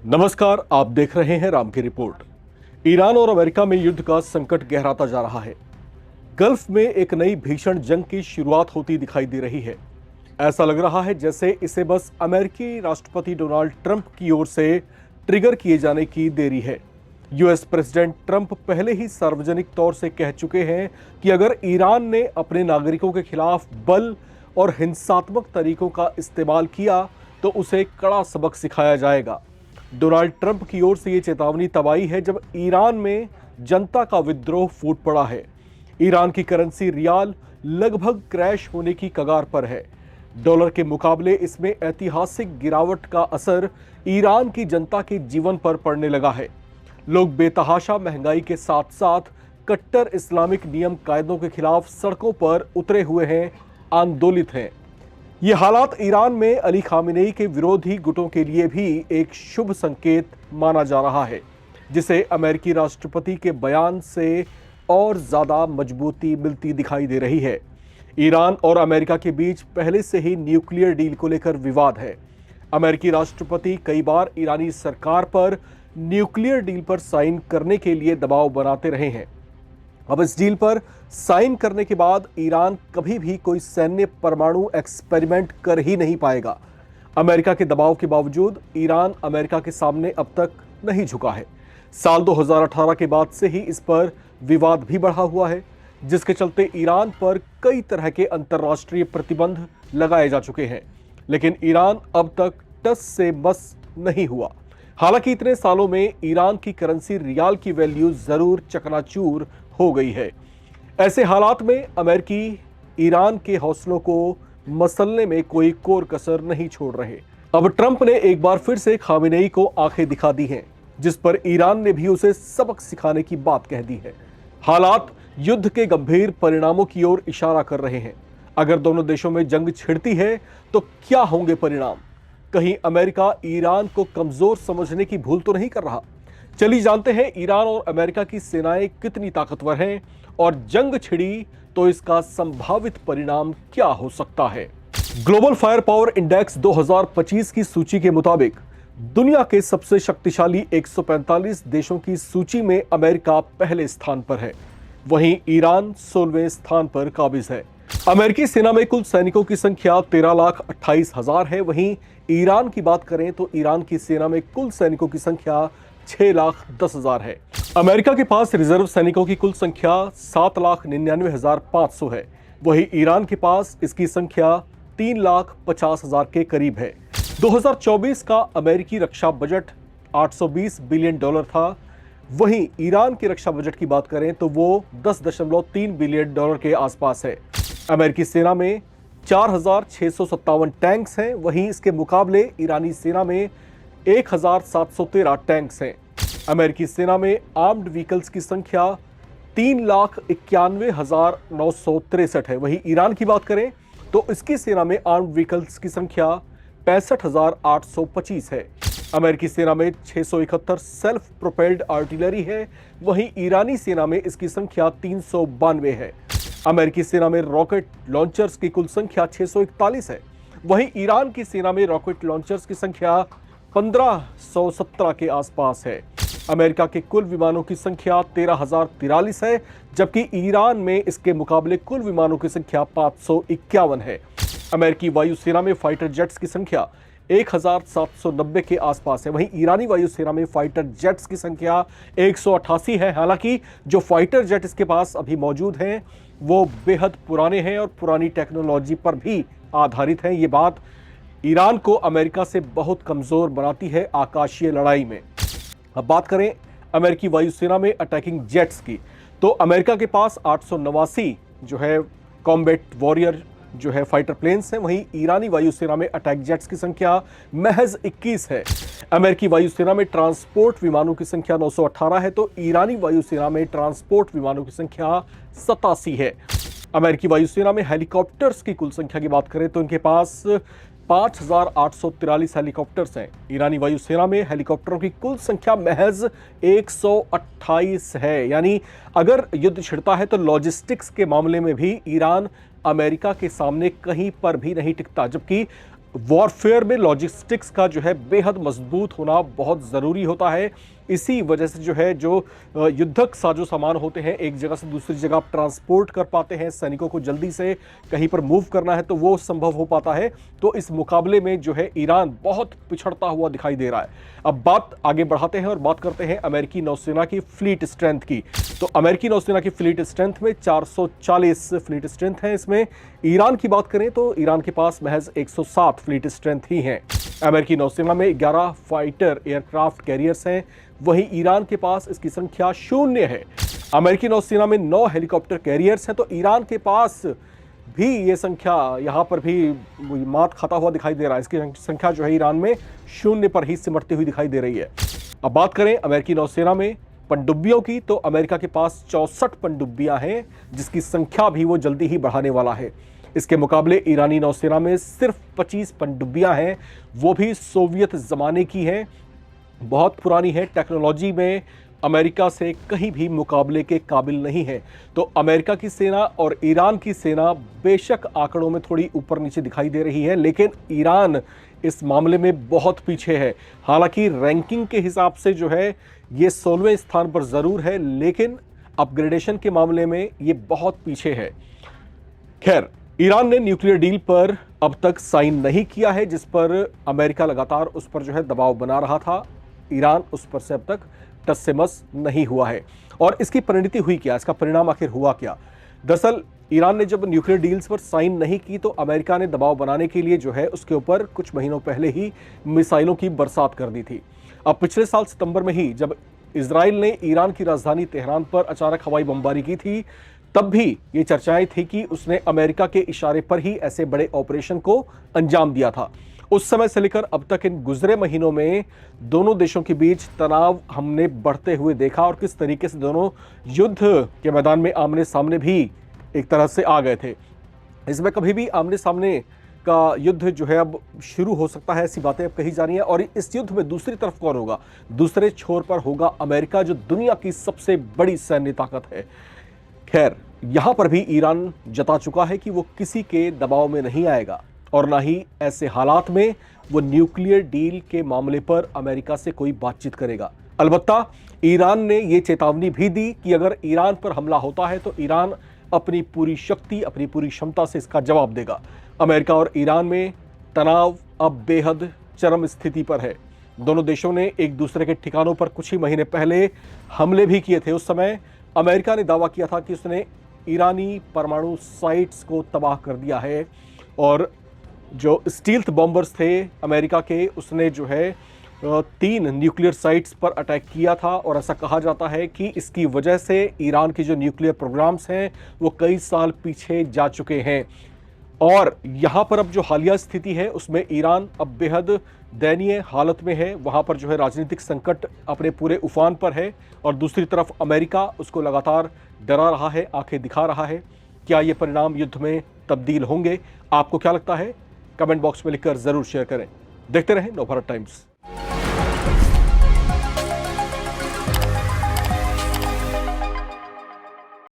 नमस्कार, आप देख रहे हैं राम की रिपोर्ट। ईरान और अमेरिका में युद्ध का संकट गहराता जा रहा है। गल्फ में एक नई भीषण जंग की शुरुआत होती दिखाई दे रही है। ऐसा लग रहा है जैसे इसे बस अमेरिकी राष्ट्रपति डोनाल्ड ट्रंप की ओर से ट्रिगर किए जाने की देरी है। यूएस प्रेसिडेंट ट्रंप पहले ही सार्वजनिक तौर से कह चुके हैं कि अगर ईरान ने अपने नागरिकों के खिलाफ बल और हिंसात्मक तरीकों का इस्तेमाल किया तो उसे कड़ा सबक सिखाया जाएगा। डोनाल्ड ट्रंप की ओर से यह चेतावनी तब आई है जब ईरान में जनता का विद्रोह फूट पड़ा है। ईरान की करेंसी रियाल लगभग क्रैश होने की कगार पर है। डॉलर के मुकाबले इसमें ऐतिहासिक गिरावट का असर ईरान की जनता के जीवन पर पड़ने लगा है। लोग बेतहाशा महंगाई के साथ साथ कट्टर इस्लामिक नियम कायदों के खिलाफ सड़कों पर उतरे हुए हैं, आंदोलित हैं। ये हालात ईरान में अली खामेनेई के विरोधी गुटों के लिए भी एक शुभ संकेत माना जा रहा है, जिसे अमेरिकी राष्ट्रपति के बयान से और ज्यादा मजबूती मिलती दिखाई दे रही है। ईरान और अमेरिका के बीच पहले से ही न्यूक्लियर डील को लेकर विवाद है। अमेरिकी राष्ट्रपति कई बार ईरानी सरकार पर न्यूक्लियर डील पर साइन करने के लिए दबाव बनाते रहे हैं। अब इस डील पर साइन करने के बाद ईरान कभी भी कोई सैन्य परमाणु एक्सपेरिमेंट कर ही नहीं पाएगा। अमेरिका के दबाव के बावजूद ईरान अमेरिका के सामने अब तक नहीं झुका है। साल 2018 के बाद से ही इस पर विवाद भी बढ़ा हुआ है, जिसके चलते ईरान पर कई तरह के अंतर्राष्ट्रीय प्रतिबंध लगाए जा चुके हैं, लेकिन ईरान अब तक टस से मस नहीं हुआ। हालांकि इतने सालों में ईरान की करेंसी रियाल की वैल्यू जरूर चकनाचूर हो गई है। ऐसे हालात में अमेरिकी ईरान के हौसलों को मसलने में कोई कोर कसर नहीं छोड़ रहे। अब ट्रंप ने एक बार फिर से खामेनेई को आंखें दिखा दी हैं, जिस पर ईरान ने भी उसे सबक सिखाने की बात कह दी है। हालात युद्ध के गंभीर परिणामों की ओर इशारा कर रहे हैं। अगर दोनों देशों में जंग छिड़ती है तो क्या होंगे परिणाम? कहीं अमेरिका ईरान को कमजोर समझने की भूल तो नहीं कर रहा? चलिए जानते हैं ईरान और अमेरिका की सेनाएं कितनी ताकतवर हैं और जंग छिड़ी तो इसका संभावित परिणाम क्या हो सकता है। ग्लोबल फायर पावर इंडेक्स 2025 की सूची के मुताबिक दुनिया के सबसे शक्तिशाली 145 देशों की सूची में अमेरिका पहले स्थान पर है, वहीं ईरान 16वें स्थान पर काबिज है। अमेरिकी सेना में कुल सैनिकों की संख्या 13,28,000 है। वहीं ईरान की बात करें तो ईरान की सेना में कुल सैनिकों की संख्या 6,10,000 है। अमेरिका के पास रिजर्व सैनिकों की कुल संख्या 7,99,500 है। वहीं ईरान के पास इसकी संख्या 3,50,000 के करीब है। 2024 का अमेरिकी रक्षा बजट $820 बिलियन था। वहीं ईरान के रक्षा बजट की बात करें तो वो $10.3 बिलियन के आसपास है। अमेरिकी सेना में 4,657 टैंक्स हैं, वहीं इसके मुकाबले ईरानी सेना में 1,713 टैंक्स हैं। अमेरिकी सेना में आर्म्ड व्हीकल्स की संख्या 3,91,963 है। वहीं ईरान की बात करें तो इसकी सेना में आर्म्ड व्हीकल्स की संख्या 65,825 है। अमेरिकी सेना में 671 सेल्फ प्रोपेल्ड आर्टिलरी है, वहीं ईरानी सेना में इसकी संख्या 392 है। अमेरिकी सेना में रॉकेट लॉन्चर्स की कुल संख्या 641 है, वहीं ईरान की सेना में रॉकेट लॉन्चर्स की संख्या 1517 के आसपास है। अमेरिका के कुल विमानों की संख्या 13,043 है, जबकि ईरान में इसके मुकाबले कुल विमानों की संख्या 551 है। अमेरिकी वायुसेना में फाइटर जेट्स की संख्या 1,790 के आसपास है, वहीं ईरानी वायुसेना में फाइटर जेट्स की संख्या 188 है। हालांकि जो फाइटर जेट इसके पास अभी मौजूद हैं वो बेहद पुराने हैं और पुरानी टेक्नोलॉजी पर भी आधारित हैं। ये बात ईरान को अमेरिका से बहुत कमजोर बनाती है आकाशीय लड़ाई में। अब बात करें अमेरिकी वायुसेना में अटैकिंग जेट्स की, तो अमेरिका के पास 889 जो है कॉम्बैट वॉरियर जो है फाइटर प्लेन्स हैं, वहीं ईरानी वायुसेना में अटैक जेट्स की संख्या महज 21 है। अमेरिकी वायुसेना में ट्रांसपोर्ट विमानों की संख्या 918 है, तो ईरानी वायुसेना में ट्रांसपोर्ट विमानों की संख्या 87 है। अमेरिकी वायुसेना में हेलीकॉप्टर्स की कुल संख्या की बात करें तो इनके पास 5,843 हेलीकॉप्टर्स हैं। ईरानी वायुसेना में हेलीकॉप्टरों की कुल संख्या महज 128 है। यानी अगर युद्ध छिड़ता है तो लॉजिस्टिक्स के मामले में भी ईरान अमेरिका के सामने कहीं पर भी नहीं टिकता, जबकि वॉरफेयर में लॉजिस्टिक्स का जो है बेहद मजबूत होना बहुत ज़रूरी होता है। इसी वजह से जो युद्धक साजो सामान होते हैं, एक जगह से दूसरी जगह आप ट्रांसपोर्ट कर पाते हैं। सैनिकों को जल्दी से कहीं पर मूव करना है तो वो संभव हो पाता है। तो इस मुकाबले में जो है ईरान बहुत पिछड़ता हुआ दिखाई दे रहा है। अब बात आगे बढ़ाते हैं और बात करते हैं अमेरिकी नौसेना की फ्लीट स्ट्रेंथ की। तो अमेरिकी नौसेना की फ्लीट स्ट्रेंथ में 440 फ्लीट स्ट्रेंथ है। इसमें ईरान की बात करें तो ईरान के पास महज 107 फ्लीट स्ट्रेंथ ही है। अमेरिकी नौसेना में 11 फाइटर एयरक्राफ्ट कैरियर्स हैं, वहीं ईरान के पास इसकी संख्या 0 है। अमेरिकी नौसेना में 9 हेलीकॉप्टर कैरियर्स हैं, तो ईरान के पास भी ये संख्या यहां पर भी मात खाता हुआ दिखाई दे रहा है। इसकी संख्या जो है ईरान में 0 पर ही सिमटती हुई दिखाई दे रही है। अब बात करें अमेरिकी नौसेना में पनडुब्बियों की, तो अमेरिका के पास 64 पनडुब्बियां हैं, जिसकी संख्या भी वो जल्दी ही बढ़ाने वाला है। इसके मुकाबले ईरानी नौसेना में सिर्फ 25 पनडुब्बियां हैं, वो भी सोवियत जमाने की हैं, बहुत पुरानी है। टेक्नोलॉजी में अमेरिका से कहीं भी मुकाबले के काबिल नहीं है। तो अमेरिका की सेना और ईरान की सेना बेशक आंकड़ों में थोड़ी ऊपर नीचे दिखाई दे रही है, लेकिन ईरान इस मामले में बहुत पीछे है। हालांकि रैंकिंग के हिसाब से जो है ये 16वें स्थान पर जरूर है, लेकिन अपग्रेडेशन के मामले में ये बहुत पीछे है। खैर, ईरान ने न्यूक्लियर डील पर अब तक साइन नहीं किया है, जिस पर अमेरिका लगातार उस पर जो है दबाव बना रहा था। ईरान उस पर से अब तक टस से मस नहीं हुआ है। और इसकी परिणति हुई क्या, इसका परिणाम आखिर हुआ क्या? दरअसल ईरान ने जब न्यूक्लियर डील्स पर साइन नहीं की तो अमेरिका ने दबाव बनाने के लिए जो है उसके ऊपर कुछ महीनों पहले ही मिसाइलों की बरसात कर दी थी। अब पिछले साल सितंबर में ही जब इजराइल ने ईरान की राजधानी तेहरान पर अचानक हवाई बमबारी की थी, तब भी ये चर्चाएं थी कि उसने अमेरिका के इशारे पर ही ऐसे बड़े ऑपरेशन को अंजाम दिया था। उस समय से लेकर अब तक इन गुजरे महीनों में दोनों देशों के बीच तनाव हमने बढ़ते हुए देखा और किस तरीके से दोनों युद्ध के मैदान में आमने सामने भी एक तरह से आ गए थे। इसमें कभी भी आमने सामने का युद्ध जो है अब शुरू हो सकता है, ऐसी बातें अब कही जा रही हैं। और इस युद्ध में दूसरी तरफ कौन होगा? दूसरे छोर पर होगा अमेरिका, जो दुनिया की सबसे बड़ी सैन्य ताकत है। खैर, यहां पर भी ईरान जता चुका है कि वो किसी के दबाव में नहीं आएगा और ना ही ऐसे हालात में वो न्यूक्लियर डील के मामले पर अमेरिका से कोई बातचीत करेगा। अलबत्ता ईरान ने ये चेतावनी भी दी कि अगर ईरान पर हमला होता है तो ईरान अपनी पूरी शक्ति, अपनी पूरी क्षमता से इसका जवाब देगा। अमेरिका और ईरान में तनाव अब बेहद चरम स्थिति पर है। दोनों देशों ने एक दूसरे के ठिकानों पर कुछ ही महीने पहले हमले भी किए थे। उस समय अमेरिका ने दावा किया था कि उसने ईरानी परमाणु साइट्स को तबाह कर दिया है, और जो स्टील्थ बॉम्बर्स थे अमेरिका के, उसने जो है 3 न्यूक्लियर साइट्स पर अटैक किया था। और ऐसा कहा जाता है कि इसकी वजह से ईरान के जो न्यूक्लियर प्रोग्राम्स हैं वो कई साल पीछे जा चुके हैं। और यहाँ पर अब जो हालिया स्थिति है उसमें ईरान अब बेहद दयनीय हालत में है। वहाँ पर जो है राजनीतिक संकट अपने पूरे उफान पर है, और दूसरी तरफ अमेरिका उसको लगातार डरा रहा है, आंखें दिखा रहा है। क्या ये परिणाम युद्ध में तब्दील होंगे? आपको क्या लगता है? कमेंट बॉक्स में लिखकर जरूर शेयर करें। देखते रहें नवभारत टाइम्स।